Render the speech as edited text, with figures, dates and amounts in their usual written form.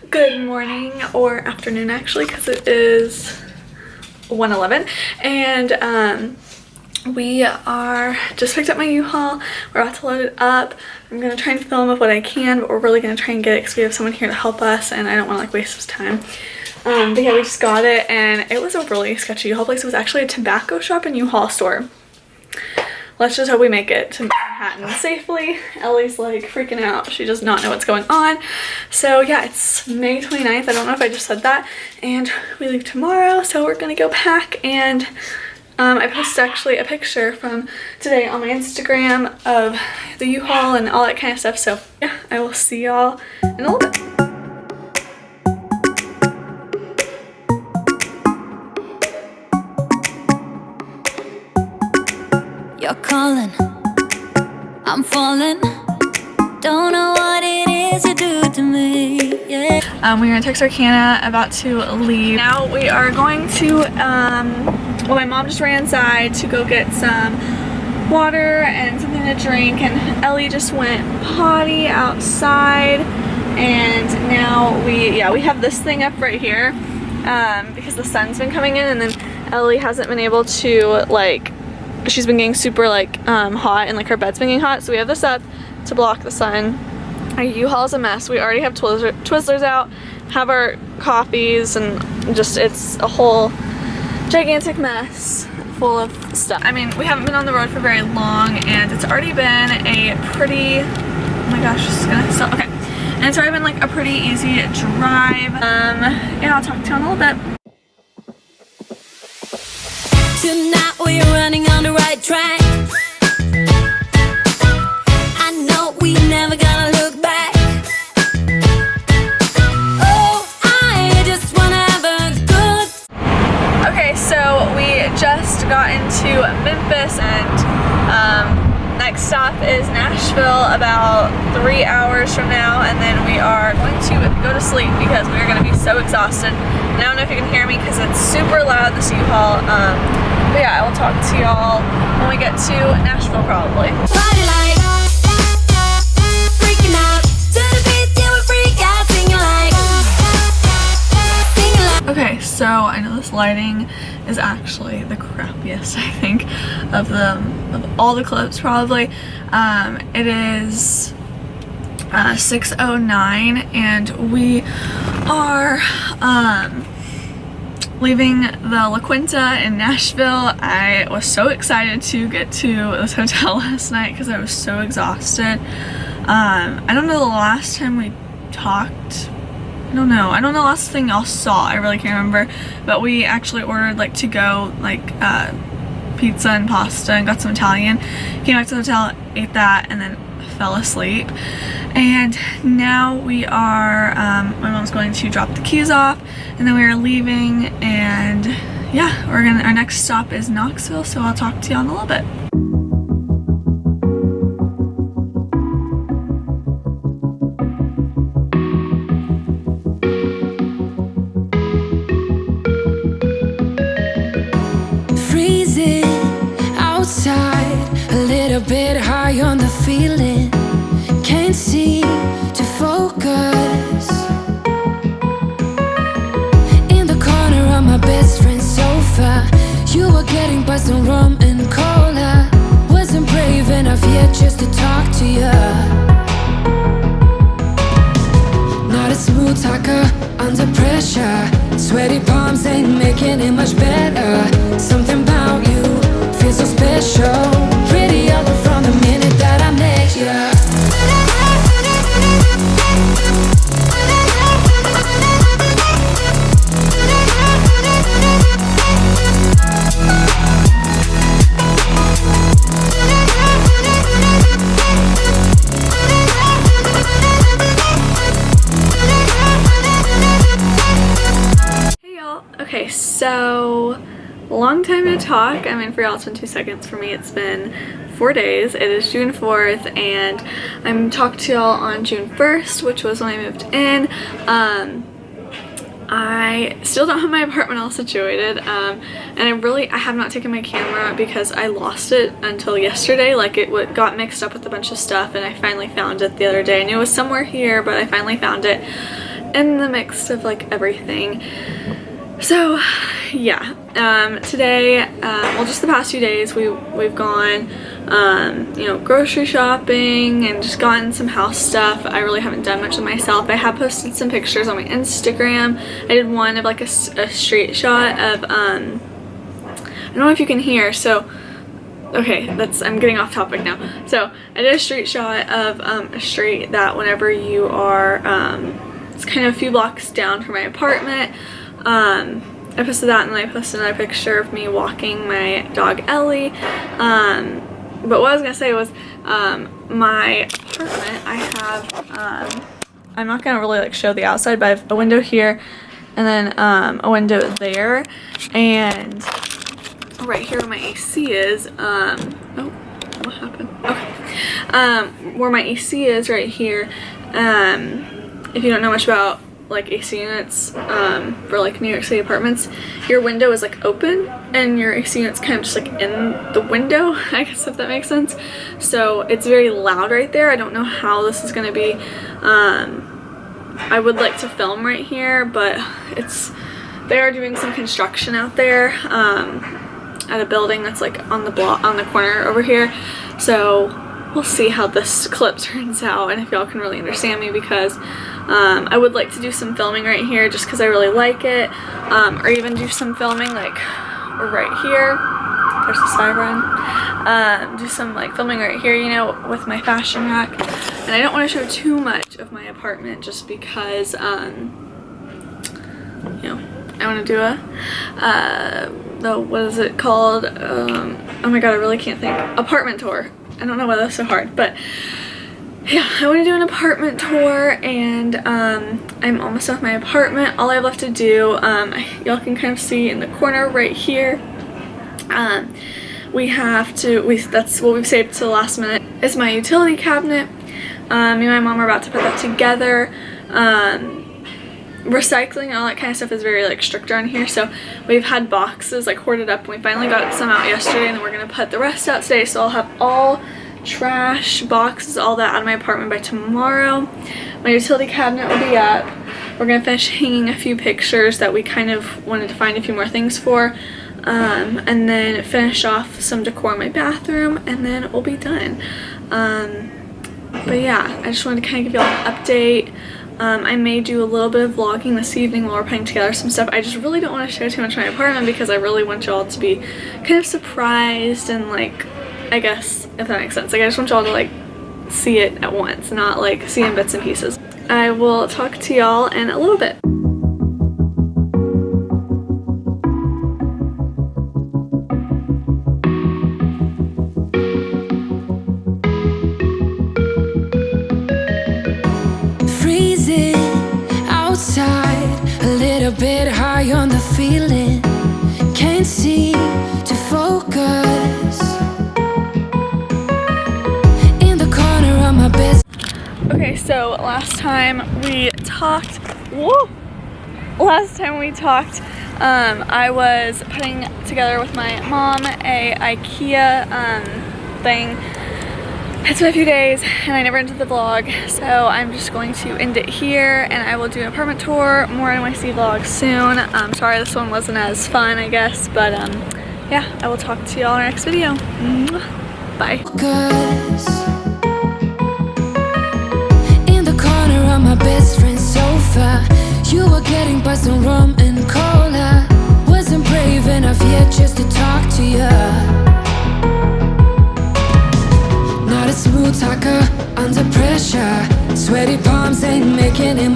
Good morning, or afternoon actually, because it is 1:11, and we are just picked up my U-Haul. We're about to load it up. I'm gonna try and film with what I can, but we're really gonna try and get it because we have someone here to help us, and I don't want to like waste his time. But yeah, we just got it, and it was a really sketchy U-Haul place. It was actually a tobacco shop and U-Haul store. Let's just hope we make it to Manhattan safely. Ellie's like freaking out. She does not know what's going on. So yeah, it's May 29th. I don't know if I just said that. And we leave tomorrow, so we're gonna go pack. And I posted actually a picture from today on my Instagram of the U-Haul and all that kind of stuff. So yeah, I will see y'all in a little bit. You're calling, I'm falling. Don't know what it is you do to me. Yeah. We're gonna text Arcana about to leave. Now we are going to, well, my mom just ran inside to go get some water and something to drink, and Ellie just went potty outside, and now we have this thing up right here because the sun's been coming in, and then Ellie hasn't been able to like, she's been getting super like hot, and like her bed's been getting hot, so we have this up to block the sun. Our U-Haul is a mess. We already have Twizzlers out, have our coffees, and just it's a whole gigantic mess full of stuff. I mean, we haven't been on the road for very long, and it's already been a pretty, oh my gosh, this is gonna sell, okay. And it's already been like a pretty easy drive. Yeah, I'll talk to you in a little bit. Tonight we're running on the right track. I know we never gonna look back. Oh, I just wanna have a good. Okay, so we just got into Memphis, and next stop is Nashville about 3 hours from now, and then we are going to go to sleep because we are going to be so exhausted. And I don't know if you can hear me because it's super loud, this U-Haul. But yeah, I will talk to y'all when we get to Nashville probably. Party like freaking out to the beat, yeah, we freak out, singing like. Okay, so I know this lighting is actually the crappiest, I think, of all the clips probably. It is 6:09, and we are leaving the La Quinta in Nashville. I was so excited to get to this hotel last night because I was so exhausted. I don't know the last time we talked. I don't know the last thing y'all saw. I really can't remember. But we actually ordered like to go like pizza and pasta and got some Italian. Came back to the hotel, ate that, and then fell asleep. And now we are, my mom's going to drop the keys off, and then we are leaving, and yeah, our next stop is Knoxville, so I'll talk to y'all in a little bit. Freezing outside, a little bit high on the feeling. Can't seem to focus. In the corner of my best friend's sofa, you were getting by some rum and cola. Wasn't brave enough yet just to talk to you. Not a smooth talker under pressure. Sweaty palms ain't making it much better. Something about you feels so special. Pretty other from the minute that I met you. Okay, so long time to talk. I mean, for y'all it's been 2 seconds. For me it's been 4 days. It is June 4th, and I'm talking to y'all on June 1st, which was when I moved in. I still don't have my apartment all situated, and I have not taken my camera because I lost it until yesterday. Like, it got mixed up with a bunch of stuff, and I finally found it the other day. I knew it was somewhere here, but I finally found it. in the mix of like everything. So yeah, today, well, just the past few days, we've gone, you know, grocery shopping and just gotten some house stuff. I really haven't done much of myself. I have posted some pictures on my Instagram. I did one of like a street shot of, I don't know if you can hear, so, okay, I'm getting off topic now. So I did a street shot of a street that whenever you are, it's kind of a few blocks down from my apartment. I posted that, and then I posted another picture of me walking my dog Ellie. But what I was gonna say was, my apartment, I have, I'm not gonna really like show the outside, but I have a window here, and then a window there, and right here where my AC is, oh, what happened? Okay, where my AC is right here, if you don't know much about like AC units for like New York City apartments, your window is like open and your AC unit's kind of just like in the window, I guess, if that makes sense. So it's very loud right there. I don't know how this is gonna be. I would like to film right here, but they are doing some construction out there at a building that's like on the corner over here. So we'll see how this clip turns out and if y'all can really understand me, because I would like to do some filming right here just because I really like it, or even do some filming like right here. There's a siren. Do some like filming right here, you know, with my fashion rack. And I don't want to show too much of my apartment just because, you know, I want to do what is it called? Oh my god, I really can't think. Apartment tour. I don't know why that's so hard, but yeah, I want to do an apartment tour, and I'm almost done with my apartment. All I have left to do, y'all can kind of see in the corner right here, that's what we've saved to the last minute, is my utility cabinet. Me and my mom are about to put that together. Recycling and all that kind of stuff is very like strict around here, so we've had boxes like hoarded up, and we finally got some out yesterday, and then we're gonna put the rest out today, so I'll have all trash, boxes, all that out of my apartment by tomorrow. My utility cabinet will be up. We're gonna finish hanging a few pictures that we kind of wanted to find a few more things for, and then finish off some decor in my bathroom, and then we'll be done. But yeah, I just wanted to kind of give y'all an update. I may do a little bit of vlogging this evening while we're putting together some stuff. I just really don't want to show too much of my apartment because I really want y'all to be kind of surprised and like, I guess, if that makes sense. Like, I just want y'all to like see it at once, not like see in bits and pieces. I will talk to y'all in a little bit. A bit high on the feeling, can't seem to focus. In the corner of my bed. Okay, so last time we talked, I was putting together with my mom a IKEA thing. It's been a few days and I never ended the vlog, so I'm just going to end it here, and I will do an apartment tour, more NYC vlogs soon. Sorry this one wasn't as fun, I guess, but yeah, I will talk to y'all in our next video. Bye. In the corner of my best friend's sofa, you were getting buzzed on rum and cola. Wasn't brave enough yet just to talk to you. Not a smooth talker under pressure. Sweaty palms ain't making it.